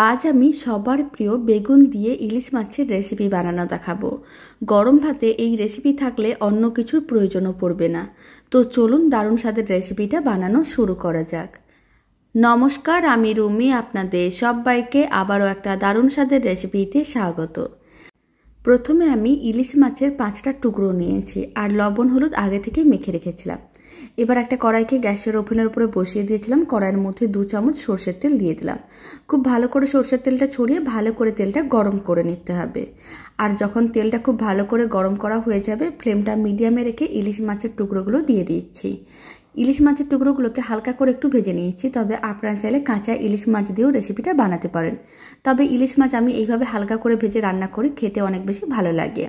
আজ আমি সবার প্রিয় বেগুন দিয়ে ইলিশ মাছের রেসিপি বানানো দেখাবো। গরম ভাতে এই রেসিপি থাকলে অন্য কিছুর প্রয়োজনও পড়বে না। তো চলুন দারুণ স্বাদের রেসিপিটা বানানো শুরু করা যাক। নমস্কার, আমি রুমি, আপনাদের সবাইকে আবারও একটা দারুণ স্বাদের রেসিপিতে স্বাগত। প্রথমে আমি ইলিশ মাছের 5টা টুকরো নিয়েছি আর লবণ হলুদ আগে থেকে মেখে রেখেছিলাম। এবার একটা কড়াইকে গ্যাসের ওভেনের উপরে বসিয়ে দিয়েছিলাম। কড়াইয়ের মধ্যে 2 চামচ সরষের তেল দিয়ে দিলাম। খুব ভালো করে সরষের তেলটা ছড়িয়ে ভালো করে তেলটা গরম করে নিতে হবে। আর যখন তেলটা খুব ভালো করে গরম করা হয়ে যাবে, ফ্লেমটা মিডিয়ামে রেখে ইলিশ মাছের টুকরোগুলো দিয়ে দিচ্ছি। ইলিশ মাছের টুকরোগুলোকে হালকা করে একটু ভেজে নিয়েছি, তবে আপনারা চাইলে কাঁচা ইলিশ মাছ দিয়েও রেসিপিটা বানাতে পারেন। তবে ইলিশ মাছ আমি এইভাবে হালকা করে ভেজে রান্না করি, খেতে অনেক বেশি ভালো লাগে।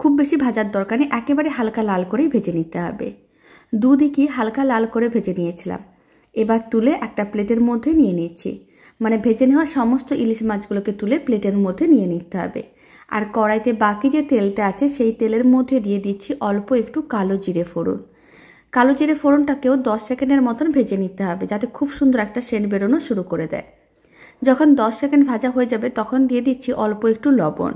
খুব বেশি ভাজার দরকার নেই, একেবারে হালকা লাল করেই ভেজে নিতে হবে। দুদিকই হালকা লাল করে ভেজে নিয়েছিলাম। এবার তুলে একটা প্লেটের মধ্যে নিয়ে নিচ্ছি। মানে ভেজে নেওয়া সমস্ত ইলিশ মাছগুলোকে তুলে প্লেটের মধ্যে নিয়ে নিতে হবে। আর কড়াইতে বাকি যে তেলটা আছে সেই তেলের মধ্যে দিয়ে দিচ্ছি অল্প একটু কালো জিরে ফোড়ন। কালো জিরে ফোড়নটাকেও 10 সেকেন্ডের মতন ভেজে নিতে হবে, যাতে খুব সুন্দর একটা সেন্ট বেরোনো শুরু করে দেয়। যখন 10 সেকেন্ড ভাজা হয়ে যাবে তখন দিয়ে দিচ্ছি অল্প একটু লবণ।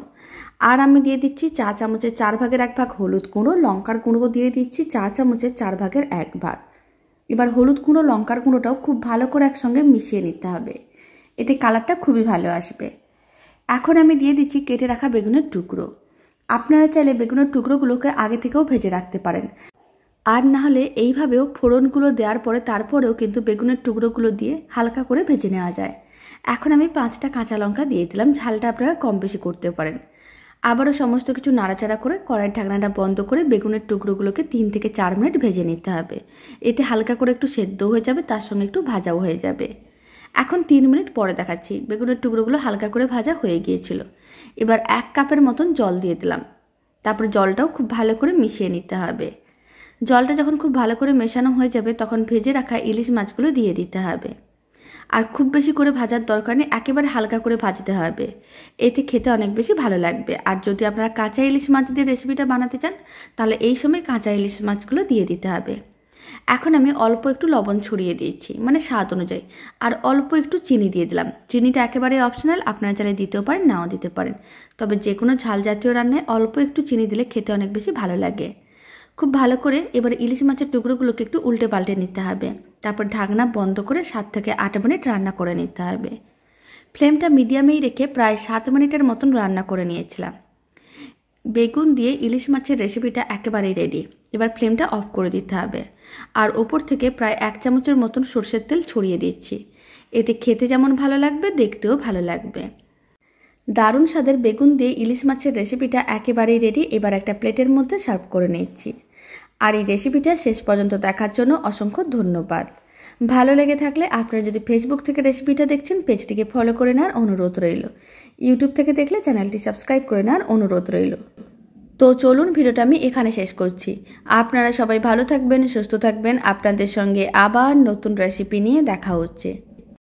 আর আমি দিয়ে দিচ্ছি চা চামচের 4 ভাগের 1 ভাগ হলুদ গুঁড়ো। লঙ্কার গুঁড়ো দিয়ে দিচ্ছি চা চামচের 4 ভাগের 1 ভাগ। এবার হলুদ গুঁড়ো লঙ্কার গুঁড়োটাও খুব ভালো করে একসঙ্গে মিশিয়ে নিতে হবে, এতে কালারটা খুবই ভালো আসবে। এখন আমি দিয়ে দিচ্ছি কেটে রাখা বেগুনের টুকরো। আপনারা চাইলে বেগুনের টুকরোগুলোকে আগে থেকেও ভেজে রাখতে পারেন, আর না হলে এইভাবেও ফোড়নগুলো দেওয়ার পরে তারপরেও কিন্তু বেগুনের টুকরোগুলো দিয়ে হালকা করে ভেজে নেওয়া যায়। এখন আমি 5টা কাঁচা লঙ্কা দিয়ে দিলাম, ঝালটা আপনারা কম বেশি করতে পারেন। আবারও সমস্ত কিছু নাড়াচাড়া করে কড়াইয়ের ঢাকনাটা বন্ধ করে বেগুনের টুকরোগুলোকে 3 থেকে 4 মিনিট ভেজে নিতে হবে। এতে হালকা করে একটু সেদ্ধ হয়ে যাবে, তার সঙ্গে একটু ভাজাও হয়ে যাবে। এখন 3 মিনিট পরে দেখাচ্ছি বেগুনের টুকরোগুলো হালকা করে ভাজা হয়ে গিয়েছিল। এবার 1 কাপের মতন জল দিয়ে দিলাম। তারপর জলটাও খুব ভালো করে মিশিয়ে নিতে হবে। জলটা যখন খুব ভালো করে মেশানো হয়ে যাবে তখন ভেজে রাখা ইলিশ মাছগুলো দিয়ে দিতে হবে। আর খুব বেশি করে ভাজার দরকার নেই, একেবারে হালকা করে ভাজতে হবে, এতে খেতে অনেক বেশি ভালো লাগবে। আর যদি আপনারা কাঁচা ইলিশ মাছ দিয়ে রেসিপিটা বানাতে চান তাহলে এই সময় কাঁচা ইলিশ মাছগুলো দিয়ে দিতে হবে। এখন আমি অল্প একটু লবণ ছড়িয়ে দিয়েছি, মানে স্বাদ অনুযায়ী, আর অল্প একটু চিনি দিয়ে দিলাম। চিনিটা একেবারে অপশনাল, আপনারা চাইলে দিতেও পারেন, নাও দিতে পারেন। তবে যে কোনো ঝাল জাতীয় রান্নায় অল্প একটু চিনি দিলে খেতে অনেক বেশি ভালো লাগে। খুব ভালো করে এবার ইলিশ মাছের টুকরোগুলোকে একটু উল্টে পাল্টে নিতে হবে। তারপর ঢাকনা বন্ধ করে 7 থেকে 8 মিনিট রান্না করে নিতে হবে। ফ্লেমটা মিডিয়ামেই রেখে প্রায় 7 মিনিটের মতন রান্না করে নিয়েছিলাম। বেগুন দিয়ে ইলিশ মাছের রেসিপিটা একেবারেই রেডি। এবার ফ্লেমটা অফ করে দিতে হবে। আর ওপর থেকে প্রায় 1 চামচের মতন সরষের তেল ছড়িয়ে দিচ্ছি। এতে খেতে যেমন ভালো লাগবে, দেখতেও ভালো লাগবে। দারুণ স্বাদের বেগুন দিয়ে ইলিশ মাছের রেসিপিটা একেবারেই রেডি। এবার একটা প্লেটের মধ্যে সার্ভ করে নিচ্ছি। আর এই রেসিপিটা শেষ পর্যন্ত দেখার জন্য অসংখ্য ধন্যবাদ। ভালো লেগে থাকলে আপনারা যদি ফেসবুক থেকে রেসিপিটা দেখছেন পেজটিকে ফলো করে নেওয়ার অনুরোধ রইল। ইউটিউব থেকে দেখলে চ্যানেলটি সাবস্ক্রাইব করে নেওয়ার অনুরোধ রইল। তো চলুন ভিডিওটা আমি এখানে শেষ করছি। আপনারা সবাই ভালো থাকবেন, সুস্থ থাকবেন। আপনাদের সঙ্গে আবার নতুন রেসিপি নিয়ে দেখা হচ্ছে।